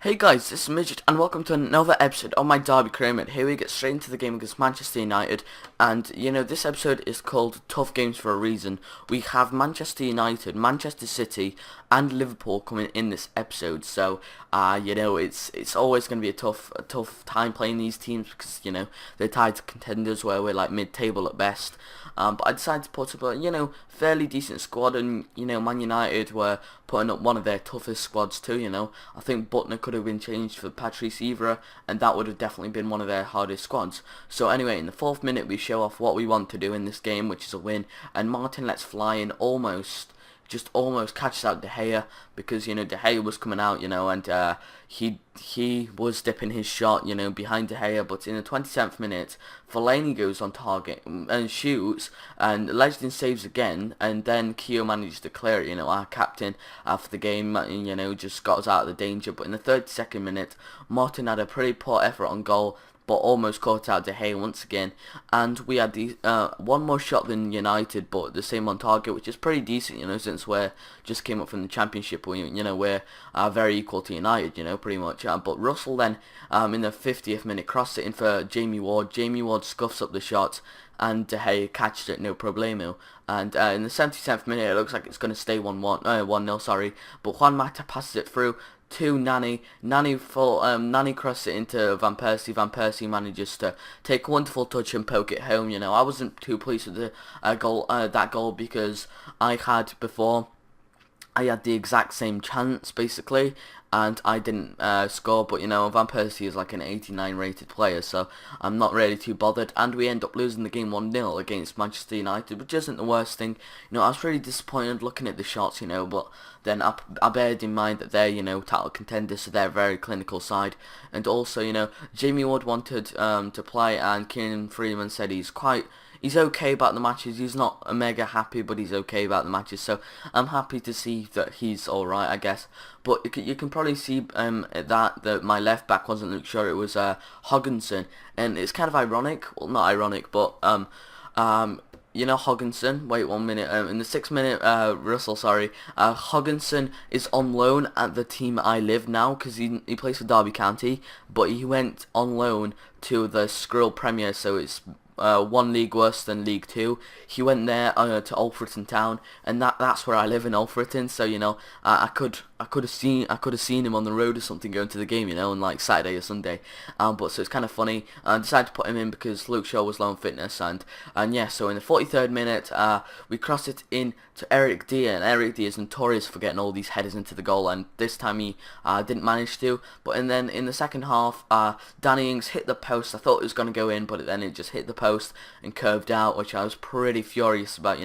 Hey guys, this is Midget and welcome to another episode of my Derby Pyramid. Here we get straight into the game against Manchester United, and this episode is called Tough Games for a reason. We have Manchester United, Manchester City and Liverpool coming in this episode, so it's always going to be a tough time playing these teams because they're tied to contenders where we're like mid-table at best. But I decided to put up a fairly decent squad, and Man United were putting up one of their toughest squads too. I think Butner could have been changed for Patrice Evra, and that would have definitely been one of their hardest squads. So anyway, in the 4th minute we show off what we want to do in this game, which is a win, and Martin lets fly in just almost catches out De Gea, because De Gea was coming out, and he was dipping his shot, behind De Gea. But in the 27th minute, Fellaini goes on target and shoots, and Legend saves again, and then Keogh manages to clear it. Our captain for the game, just got us out of the danger. But in the 32nd minute, Martin had a pretty poor effort on goal, but almost caught out De Gea once again, and we had the one more shot than United, but the same on target, which is pretty decent, since we just came up from the Championship. We're very equal to United, pretty much. But Russell then, in the 50th minute, crossed it in for Jamie Ward. Jamie Ward scuffs up the shot, and De Gea catches it, no problemo. And in the 77th minute, it looks like it's going to stay 1-0, sorry. But Juan Mata passes it through to Nani. Nani crosses it into Van Persie. Van Persie manages to take a wonderful touch and poke it home. I wasn't too pleased with the that goal, because I had the exact same chance basically, and I didn't score. But Van Persie is like an 89 rated player, so I'm not really too bothered. And we end up losing the game 1-0 against Manchester United, which isn't the worst thing. I was really disappointed looking at the shots, but then I bear in mind that they're title contenders, so they're a very clinical side. And also Jamie Ward wanted to play, and Kieran Freeman said he's okay about the matches. He's not mega happy, but he's okay about the matches. So I'm happy to see that he's alright, I guess. But you can probably see that my left back wasn't Luke Shaw, it was Hogginson. And it's kind of ironic, well, not ironic, but Hogginson, wait 1 minute, in the 6th minute, Hogginson is on loan at the team I live now, because he plays for Derby County, but he went on loan to the Skrill Premier, so it's one league worse than League 2. He went there to Alfreton Town, and that's where I live, in Alfreton. So I could have seen him on the road or something going to the game, on like Saturday or Sunday. But so it's kind of funny. I decided to put him in because Luke Shaw was low on fitness, and yeah. So in the 43rd minute, we cross it in to Eric Dier, and Eric Dier is notorious for getting all these headers into the goal, and this time he didn't manage to. But then in the second half, Danny Ings hit the post. I thought it was going to go in, but then it just hit the post and curved out, which I was pretty furious about.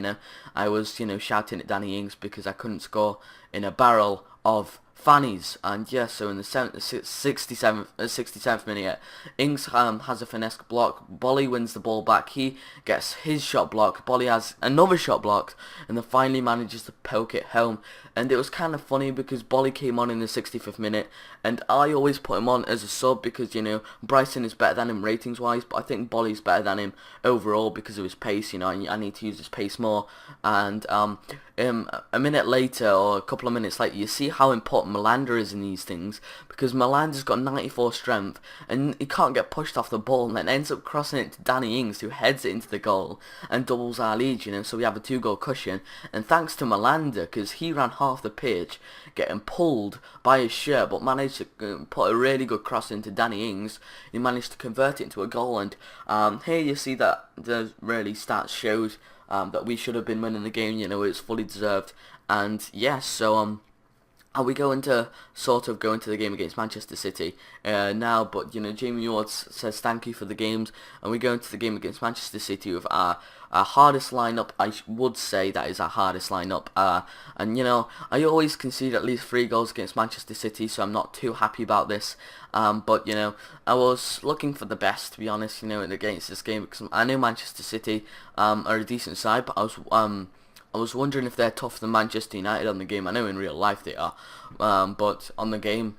I was shouting at Danny Ings because I couldn't score in a barrel of fannies. And yeah, so in the 67th minute, Ings has a finesse block. Bolly wins the ball back. He gets his shot blocked. Bolly has another shot blocked, and then finally manages to poke it home. And it was kind of funny because Bolly came on in the 65th minute, and I always put him on as a sub because Bryson is better than him ratings wise, but I think Bolly's better than him overall because of his pace. I need to use his pace more. And a minute later, or a couple of minutes later, you see how important Malanda is in these things, because Malanda's got 94 strength and he can't get pushed off the ball, and then ends up crossing it to Danny Ings, who heads it into the goal and doubles our lead. So we have a 2-goal cushion, and thanks to Malanda, because he ran half the pitch getting pulled by his shirt, but managed to put a really good cross into Danny Ings. He managed to convert it into a goal, and here you see that the really stats shows that we should have been winning the game. It's fully deserved. And yes, so we go into the game against Manchester City now, but Jamie Ward says thank you for the games, and we go into the game against Manchester City with our hardest lineup. I would say that is our hardest lineup, and I always concede at least 3 goals against Manchester City, so I'm not too happy about this. But I was looking for the best, to be honest, against this game, because I know Manchester City are a decent side, but I was wondering if they're tougher than Manchester United on the game. I know in real life they are, but on the game,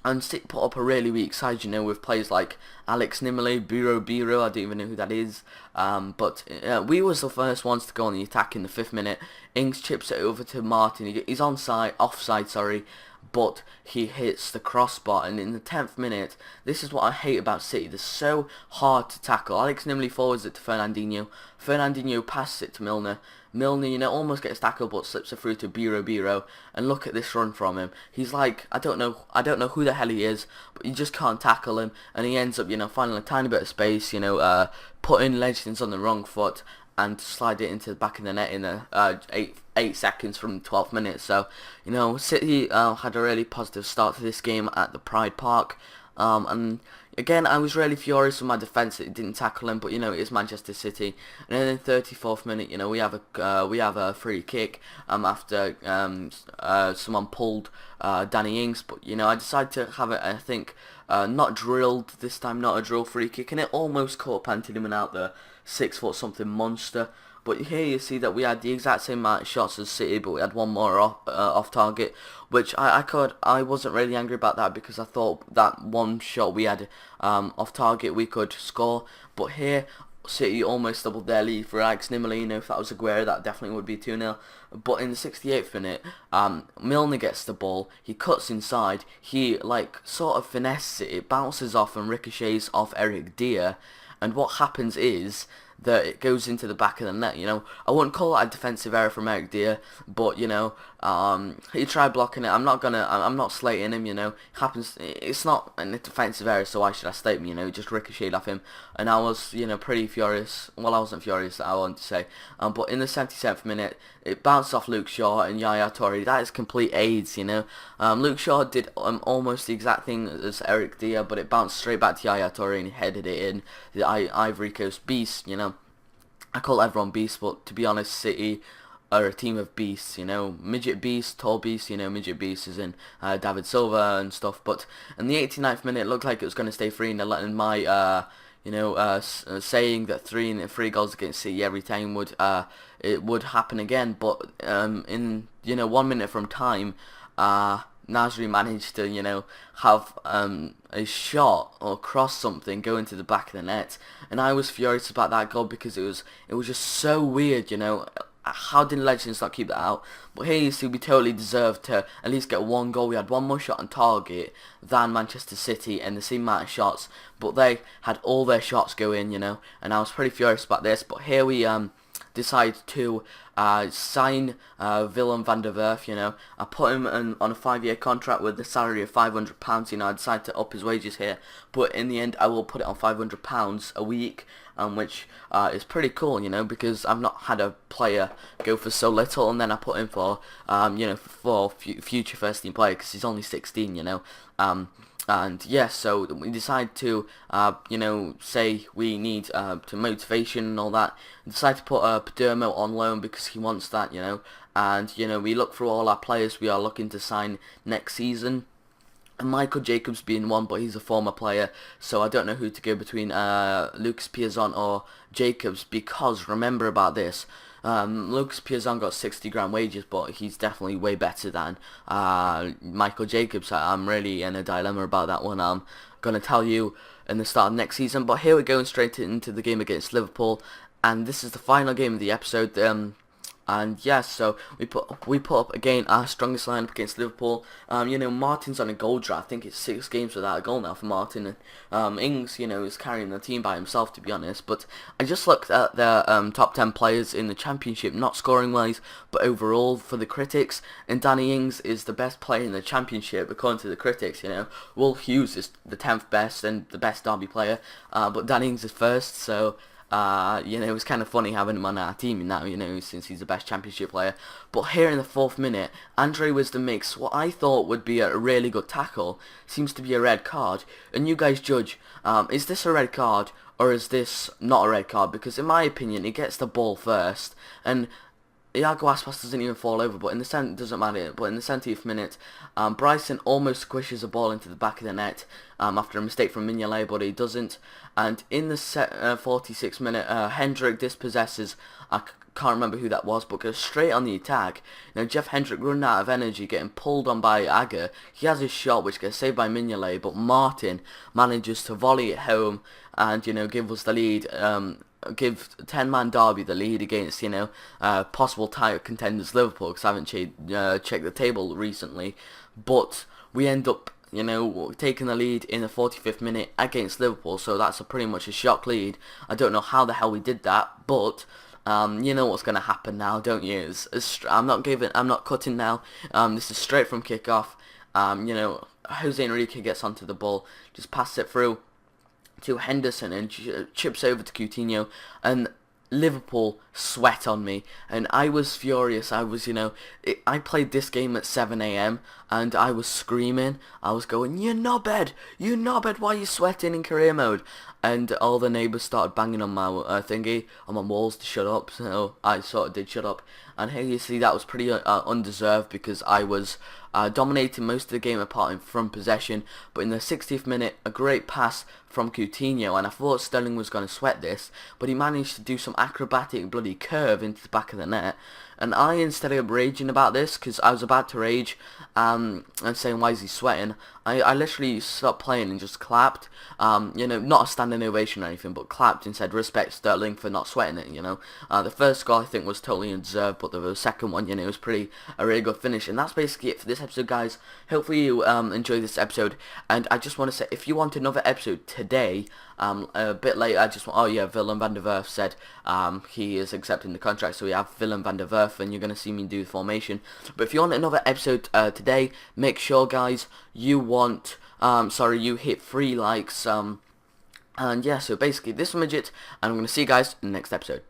and City put up a really weak side, with players like Alex Nimile, Biro, I don't even know who that is. But we was the first ones to go on the attack in the 5th minute. Ings chips it over to Martin. He's offside, sorry. but he hits the crossbar, and in the 10th minute, this is what I hate about City. They're so hard to tackle. Alex Nimley forwards it to Fernandinho. Fernandinho passes it to Milner. Milner, almost gets tackled but slips it through to Biro, and look at this run from him. He's like, I don't know who the hell he is, but you just can't tackle him, and he ends up, finding a tiny bit of space, putting Legends on the wrong foot, and slide it into the back of the net in 8 seconds from the 12th minute. So, City had a really positive start to this game at the Pride Park. And again, I was really furious with my defence that it didn't tackle him, but it is Manchester City. And then in the 34th minute, we have a free kick after someone pulled Danny Ings, but I decided to have it, I think, not drilled this time, not a drill free kick, and it almost caught Pantilimon out there. 6 foot something monster. But here you see that we had the exact same amount of shots as City, but we had one more off target, which I wasn't really angry about that, because I thought that one shot we had off target we could score. But here City almost doubled their lead for Alex Nimley. If that was Aguero, that definitely would be 2-0. But in the 68th minute, Milner gets the ball, he cuts inside, he sort of finesses it, it bounces off and ricochets off Eric Dier. And what happens is that it goes into the back of the net. I wouldn't call it a defensive error from Eric Dier, but he tried blocking it. I'm not slating him. It happens. It's not a defensive error, so why should I slate him? It just ricocheted off him, and I was pretty furious. Well, I wasn't furious, I wanted to say, but in the 77th minute, it bounced off Luke Shaw and Yaya Toure. That is complete AIDS. Luke Shaw did almost the exact thing as Eric Dier, but it bounced straight back to Yaya Toure and he headed it in. The Ivory Coast beast. I call everyone beast, but to be honest, City are a team of beasts, Midget beast, tall beast, Midget beast is in David Silva and stuff. But in the 89th minute, it looked like it was going to stay 3-0, and my saying that three goals against City every time would happen again. But in 1 minute from time, Nasri managed to have a shot or cross something go into the back of the net, and I was furious about that goal because it was just so weird. How did Legends not keep that out? But here you see we totally deserved to at least get one goal. We had one more shot on target than Manchester City and the same amount of shots, but they had all their shots go in, and I was pretty furious about this. But here we decide to sign Willem van der Werf. I put him on a 5-year contract with the salary of £500. I decided to up his wages here, but in the end I will put it on £500 a week, which is pretty cool, because I've not had a player go for so little, and then I put him for for future first team player because he's only 16. And yes, so we decide to, say we need to motivation and all that. We decide to put Padermo on loan because he wants that, And, we look through all our players we are looking to sign next season. And Michael Jacobs being one, but he's a former player, so I don't know who to go between Lucas Piazon or Jacobs, because remember about this. Lucas Piazon got 60 grand wages, but he's definitely way better than Michael Jacobs. I'm really in a dilemma about that one. I'm going to tell you in the start of next season. But here we're going straight into the game against Liverpool, and this is the final game of the episode. And yes, so we put up again our strongest lineup against Liverpool. Martin's on a goal drought. I think it's 6 games without a goal now for Martin. And Ings, is carrying the team by himself, to be honest. But I just looked at their top 10 players in the Championship, not scoring wise, but overall for the critics. And Danny Ings is the best player in the Championship according to the critics. Will Hughes is the 10th best and the best Derby player, but Danny Ings is first. So. It was kind of funny having him on our team now, since he's the best Championship player. But here in the 4th minute, Andre Wisdom makes what I thought would be a really good tackle. Seems to be a red card. And you guys judge, is this a red card or is this not a red card? Because in my opinion, he gets the ball first, and Iago Aspas doesn't even fall over, but in the doesn't matter. But in the 70th minute, Bryson almost squishes a ball into the back of the net after a mistake from Mignolet, but he doesn't. And in the 46th minute, Hendrick dispossesses. I can't remember who that was, but goes straight on the attack. Jeff Hendrick running out of energy, getting pulled on by Agger. He has his shot, which gets saved by Mignolet, but Martin manages to volley it home and give us the lead. give 10-man derby the lead against, possible title contenders Liverpool, because I haven't checked the table recently, but we end up, taking the lead in the 45th minute against Liverpool, so that's pretty much a shock lead. I don't know how the hell we did that, but you know what's going to happen now, don't you? I'm not cutting now. This is straight from kickoff. Jose Enrique gets onto the ball, just passes it through to Henderson and chips over to Coutinho, and Liverpool sweat on me, and I was furious. I played this game at 7 AM and I was screaming. I was going, you knobhead, why are you sweating in career mode? And all the neighbours started banging on my on my walls to shut up, so I sort of did shut up. And here you see that was pretty undeserved, because I was dominating most of the game apart from possession, but in the 60th minute, a great pass from Coutinho, and I thought Sterling was going to sweat this, but he managed to do some acrobatic bloody curve into the back of the net, and I, instead of raging about this, because I was about to rage, and saying why is he sweating, I literally stopped playing and just clapped, not a standing ovation or anything, but clapped and said respect Sterling for not sweating it, the first goal I think was totally undeserved, but the second one, was a really good finish. And that's basically it for this episode, guys. Hopefully you enjoyed this episode, and I just want to say, if you want another episode today, a bit later, I just want, Willem van der Werf said he is accepting the contract, so we have Willem van der Werf, and you're going to see me do the formation. But if you want another episode today, make sure, guys, you hit 3 likes, and yeah, so basically this was Midget, and I'm going to see you guys in the next episode.